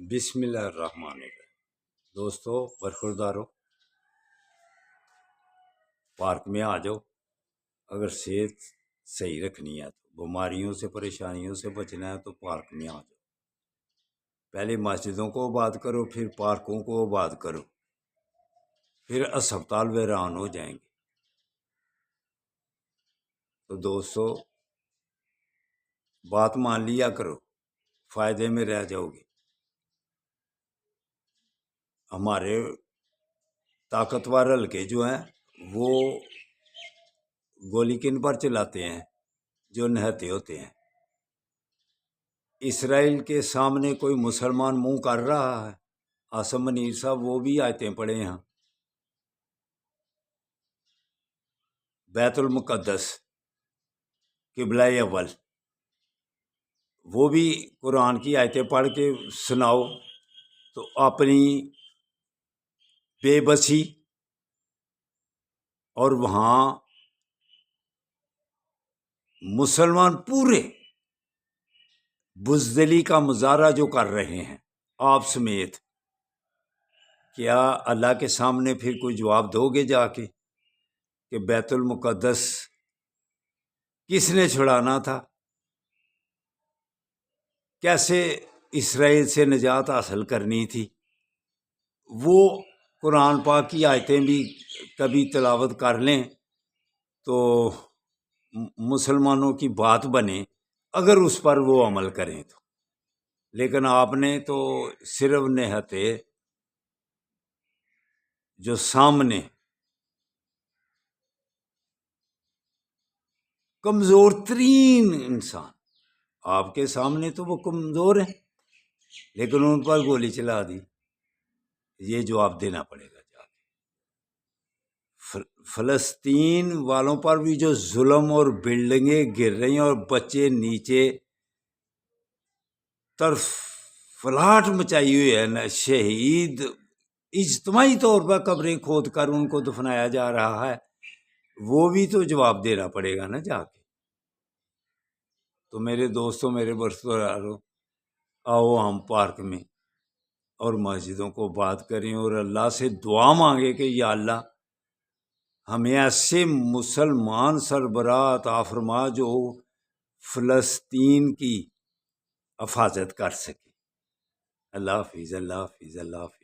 بسم اللہ الرحمن الرحیم۔ دوستو برخوردارو، پارک میں آ جاؤ۔ اگر صحت صحیح رکھنی ہے تو بیماریوں سے پریشانیوں سے بچنا ہے تو پارک میں آ جاؤ۔ پہلے مسجدوں کو آباد کرو، پھر پارکوں کو آباد کرو، پھر اسپتال ویران ہو جائیں گے۔ تو دوستو بات مان لیا کرو، فائدے میں رہ جاؤ گے۔ ہمارے طاقتور حلقے جو ہیں وہ گولی کن پر چلاتے ہیں؟ جو نہتے ہوتے ہیں۔ اسرائیل کے سامنے کوئی مسلمان منہ کر رہا ہے؟ آصم منیر صاحب وہ بھی آیتیں پڑھے ہیں۔ بیت المقدس قبلہ اول، وہ بھی قرآن کی آیتیں پڑھ کے سناؤ تو اپنی بے بسی اور وہاں مسلمان پورے بزدلی کا مظاہرہ جو کر رہے ہیں آپ سمیت، کیا اللہ کے سامنے پھر کوئی جواب دو گے جا کے کہ بیت المقدس کس نے چھڑانا تھا؟ کیسے اسرائیل سے نجات حاصل کرنی تھی؟ وہ قرآن پاک کی آیتیں بھی کبھی تلاوت کر لیں تو مسلمانوں کی بات بنے، اگر اس پر وہ عمل کریں تو۔ لیکن آپ نے تو صرف نہتے جو سامنے کمزور ترین انسان، آپ کے سامنے تو وہ کمزور ہیں لیکن ان پر گولی چلا دی۔ یہ جواب دینا پڑے گا جا کے۔ فلسطین والوں پر بھی جو ظلم اور بلڈنگیں گر رہی ہیں اور بچے نیچے طرف فلاٹ مچائی ہوئی ہے نا، شہید اجتماعی طور پر قبریں کھود کر ان کو دفنایا جا رہا ہے، وہ بھی تو جواب دینا پڑے گا نا جا کے۔ تو میرے دوستوں، میرے برخوردارو، آؤ ہم پارک میں اور مسجدوں کو بات کریں اور اللہ سے دعا مانگے کہ یا اللہ ہمیں ایسے مسلمان سربراہ عطا فرما جو فلسطین کی حفاظت کر سکے۔ اللہ حافظ، اللہ حافظ، اللہ حافظ۔